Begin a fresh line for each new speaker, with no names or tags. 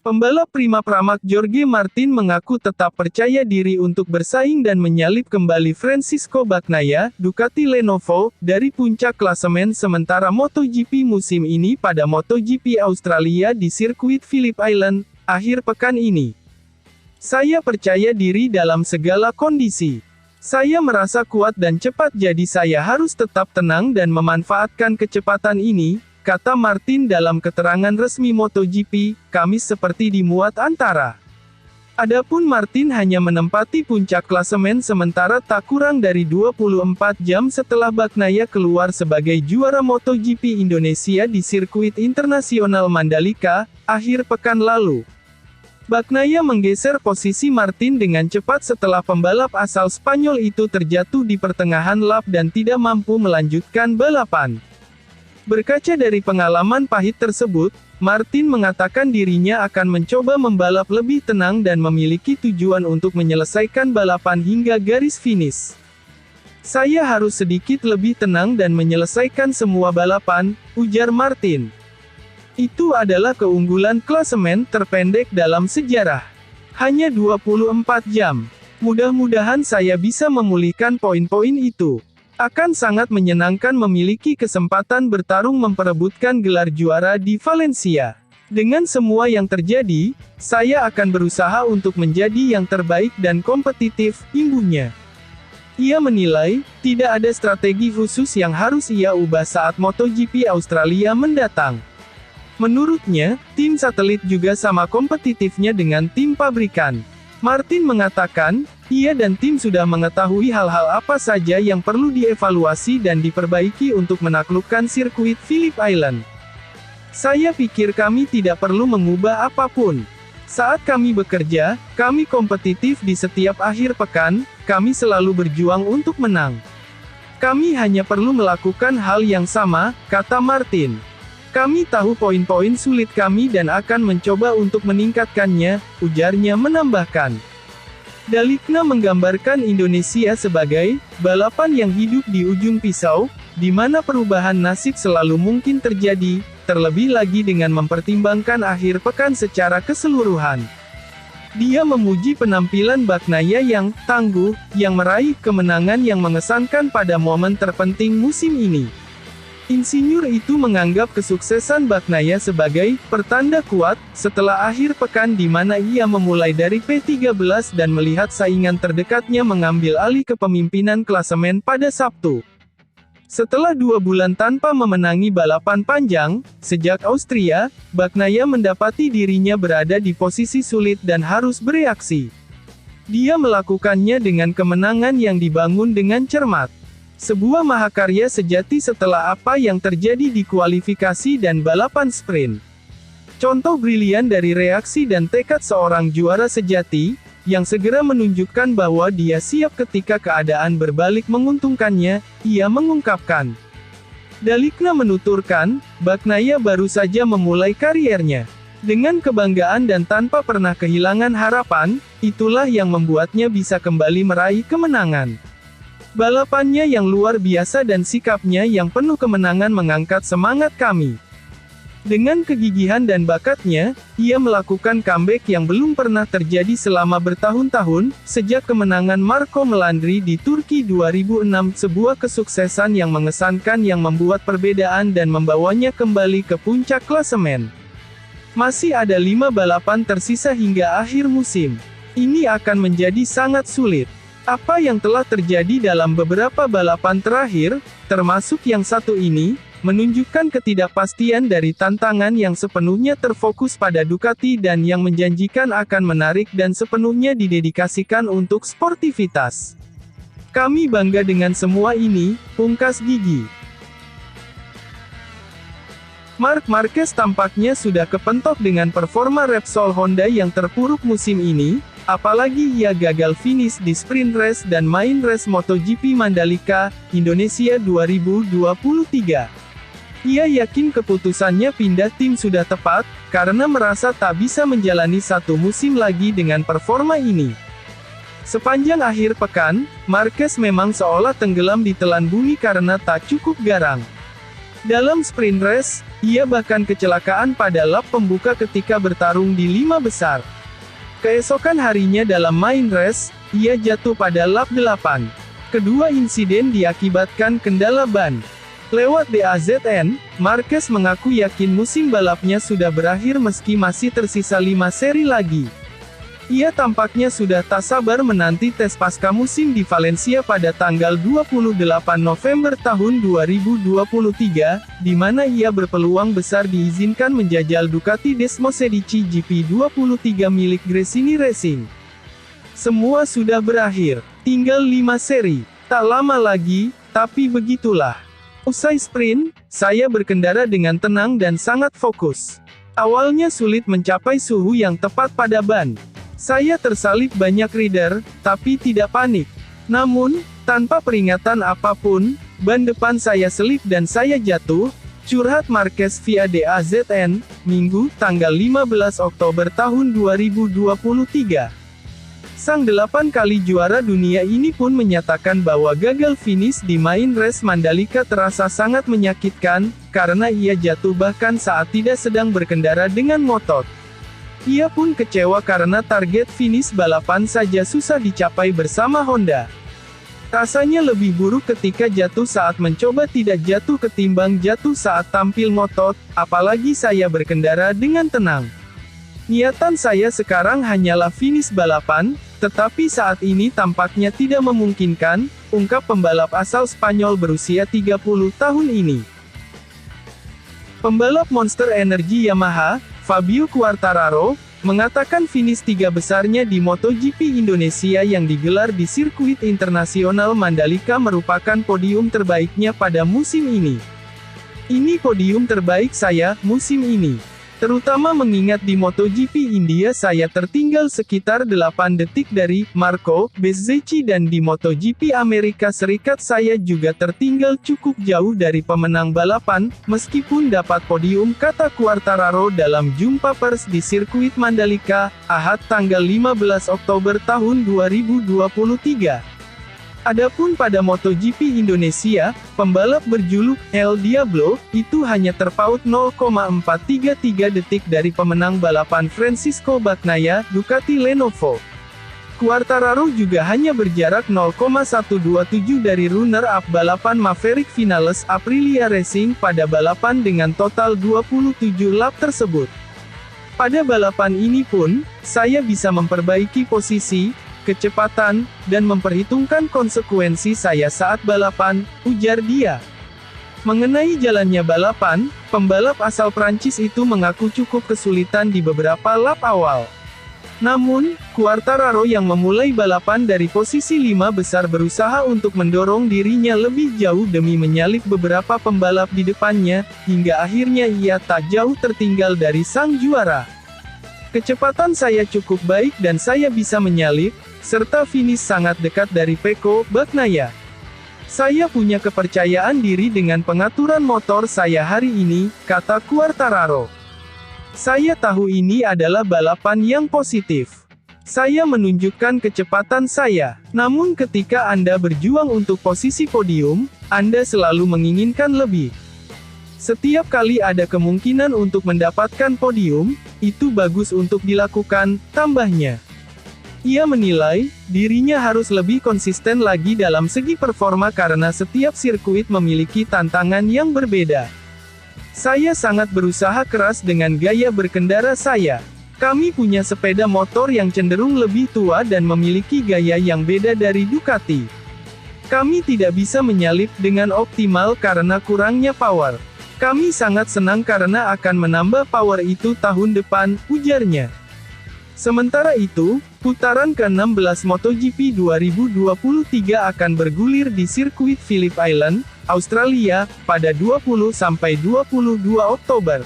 Pembalap prima pramak Jorge Martin mengaku tetap percaya diri untuk bersaing dan menyalip kembali Francisco Bagnaia, Ducati Lenovo, dari puncak klasemen sementara MotoGP musim ini pada MotoGP Australia di sirkuit Phillip Island, akhir pekan ini. Saya percaya diri dalam segala kondisi. Saya merasa kuat dan cepat jadi saya harus tetap tenang dan memanfaatkan kecepatan ini, kata Martin dalam keterangan resmi MotoGP, Kamis seperti dimuat antara. Adapun Martin hanya menempati puncak klasemen sementara tak kurang dari 24 jam setelah Bagnaia keluar sebagai juara MotoGP Indonesia di sirkuit internasional Mandalika, akhir pekan lalu. Bagnaia menggeser posisi Martin dengan cepat setelah pembalap asal Spanyol itu terjatuh di pertengahan lap dan tidak mampu melanjutkan balapan. Berkaca dari pengalaman pahit tersebut, Martin mengatakan dirinya akan mencoba membalap lebih tenang dan memiliki tujuan untuk menyelesaikan balapan hingga garis finish. Saya harus sedikit lebih tenang dan menyelesaikan semua balapan, ujar Martin. Itu adalah keunggulan klasemen terpendek dalam sejarah. Hanya 24 jam. Mudah-mudahan saya bisa memulihkan poin-poin itu. Akan sangat menyenangkan memiliki kesempatan bertarung memperebutkan gelar juara di Valencia. Dengan semua yang terjadi, saya akan berusaha untuk menjadi yang terbaik dan kompetitif, imbuhnya. Ia menilai, tidak ada strategi khusus yang harus ia ubah saat MotoGP Australia mendatang. Menurutnya, tim satelit juga sama kompetitifnya dengan tim pabrikan. Martin mengatakan, ia dan tim sudah mengetahui hal-hal apa saja yang perlu dievaluasi dan diperbaiki untuk menaklukkan sirkuit Phillip Island. Saya pikir kami tidak perlu mengubah apapun. Saat kami bekerja, kami kompetitif di setiap akhir pekan, kami selalu berjuang untuk menang. Kami hanya perlu melakukan hal yang sama, kata Martin. Kami tahu poin-poin sulit kami dan akan mencoba untuk meningkatkannya, ujarnya menambahkan. Dalikna menggambarkan Indonesia sebagai balapan yang hidup di ujung pisau, di mana perubahan nasib selalu mungkin terjadi, terlebih lagi dengan mempertimbangkan akhir pekan secara keseluruhan. Dia memuji penampilan Bagnaia yang tangguh, yang meraih kemenangan yang mengesankan pada momen terpenting musim ini. Insinyur itu menganggap kesuksesan Bagnaia sebagai pertanda kuat setelah akhir pekan di mana ia memulai dari P13 dan melihat saingan terdekatnya mengambil alih kepemimpinan klasemen pada Sabtu. Setelah 2 bulan tanpa memenangi balapan panjang, sejak Austria, Bagnaia mendapati dirinya berada di posisi sulit dan harus bereaksi. Dia melakukannya dengan kemenangan yang dibangun dengan cermat. Sebuah mahakarya sejati setelah apa yang terjadi di kualifikasi dan balapan sprint. Contoh brilian dari reaksi dan tekad seorang juara sejati, yang segera menunjukkan bahwa dia siap ketika keadaan berbalik menguntungkannya, ia mengungkapkan. Dalikna menuturkan, Bagnaia baru saja memulai kariernya. Dengan kebanggaan dan tanpa pernah kehilangan harapan, itulah yang membuatnya bisa kembali meraih kemenangan. Balapannya yang luar biasa dan sikapnya yang penuh kemenangan mengangkat semangat kami. Dengan kegigihan dan bakatnya, ia melakukan comeback yang belum pernah terjadi selama bertahun-tahun, sejak kemenangan Marco Melandri di Turki 2006, sebuah kesuksesan yang mengesankan yang membuat perbedaan dan membawanya kembali ke puncak klasemen. Masih ada 5 balapan tersisa hingga akhir musim. Ini akan menjadi sangat sulit. Apa yang telah terjadi dalam beberapa balapan terakhir, termasuk yang satu ini, menunjukkan ketidakpastian dari tantangan yang sepenuhnya terfokus pada Ducati dan yang menjanjikan akan menarik dan sepenuhnya didedikasikan untuk sportivitas. Kami bangga dengan semua ini, pungkas Gigi. Marc Marquez tampaknya sudah kepentok dengan performa Repsol Honda yang terpuruk musim ini, apalagi ia gagal finish di sprint race dan main race MotoGP Mandalika, Indonesia 2023. Ia yakin keputusannya pindah tim sudah tepat, karena merasa tak bisa menjalani satu musim lagi dengan performa ini. Sepanjang akhir pekan, Marquez memang seolah tenggelam di telan bumi karena tak cukup garang. Dalam sprint race, ia bahkan kecelakaan pada lap pembuka ketika bertarung di 5 besar. Keesokan harinya dalam main race, ia jatuh pada lap 8. Kedua insiden diakibatkan kendala ban. Lewat DAZN, Marquez mengaku yakin musim balapnya sudah berakhir meski masih tersisa 5 seri lagi. Ia tampaknya sudah tak sabar menanti tes pasca musim di Valencia pada tanggal 28 November tahun 2023, di mana ia berpeluang besar diizinkan menjajal Ducati Desmosedici GP23 milik Gresini Racing. Semua sudah berakhir, tinggal 5 seri. Tak lama lagi, tapi begitulah. Usai sprint, saya berkendara dengan tenang dan sangat fokus. Awalnya sulit mencapai suhu yang tepat pada ban. Saya tersalip banyak rider, tapi tidak panik. Namun, tanpa peringatan apapun, ban depan saya selip dan saya jatuh, curhat Marquez via DAZN, Minggu, tanggal 15 Oktober tahun 2023. Sang 8 kali juara dunia ini pun menyatakan bahwa gagal finish di main race Mandalika terasa sangat menyakitkan, karena ia jatuh bahkan saat tidak sedang berkendara dengan motor. Ia pun kecewa karena target finish balapan saja susah dicapai bersama Honda. Rasanya lebih buruk ketika jatuh saat mencoba tidak jatuh ketimbang jatuh saat tampil ngotot, apalagi saya berkendara dengan tenang. Niatan saya sekarang hanyalah finish balapan, tetapi saat ini tampaknya tidak memungkinkan, ungkap pembalap asal Spanyol berusia 30 tahun ini. Pembalap Monster Energy Yamaha, Fabio Quartararo, mengatakan finish 3 besarnya di MotoGP Indonesia yang digelar di sirkuit internasional Mandalika merupakan podium terbaiknya pada musim ini. Ini podium terbaik saya, musim ini. Terutama mengingat di MotoGP India saya tertinggal sekitar 8 detik dari Marco Bezzecchi dan di MotoGP Amerika Serikat saya juga tertinggal cukup jauh dari pemenang balapan, meskipun dapat podium, kata Quartararo dalam jumpa pers di sirkuit Mandalika, Ahad tanggal 15 Oktober tahun 2023. Adapun pada MotoGP Indonesia, pembalap berjuluk El Diablo, itu hanya terpaut 0,433 detik dari pemenang balapan Francisco Bagnaia, Ducati Lenovo. Quartararo juga hanya berjarak 0,127 dari runner-up balapan Maverick Vinales Aprilia Racing pada balapan dengan total 27 lap tersebut. Pada balapan ini pun, saya bisa memperbaiki posisi, kecepatan, dan memperhitungkan konsekuensi saya saat balapan, ujar dia. Mengenai jalannya balapan, pembalap asal Prancis itu mengaku cukup kesulitan di beberapa lap awal. Namun, Quartararo yang memulai balapan dari posisi 5 besar berusaha untuk mendorong dirinya lebih jauh demi menyalip beberapa pembalap di depannya, hingga akhirnya ia tak jauh tertinggal dari sang juara. Kecepatan saya cukup baik dan saya bisa menyalip, serta finish sangat dekat dari Pecco Bagnaia. Saya punya kepercayaan diri dengan pengaturan motor saya hari ini, kata Quartararo. Saya tahu ini adalah balapan yang positif. Saya menunjukkan kecepatan saya. Namun ketika Anda berjuang untuk posisi podium, Anda selalu menginginkan lebih. Setiap kali ada kemungkinan untuk mendapatkan podium, itu bagus untuk dilakukan, tambahnya. Ia menilai, dirinya harus lebih konsisten lagi dalam segi performa karena setiap sirkuit memiliki tantangan yang berbeda. Saya sangat berusaha keras dengan gaya berkendara saya. Kami punya sepeda motor yang cenderung lebih tua dan memiliki gaya yang beda dari Ducati. Kami tidak bisa menyalip dengan optimal karena kurangnya power. Kami sangat senang karena akan menambah power itu tahun depan, ujarnya. Sementara itu, putaran ke-16 MotoGP 2023 akan bergulir di sirkuit Phillip Island, Australia, pada 20–22 Oktober.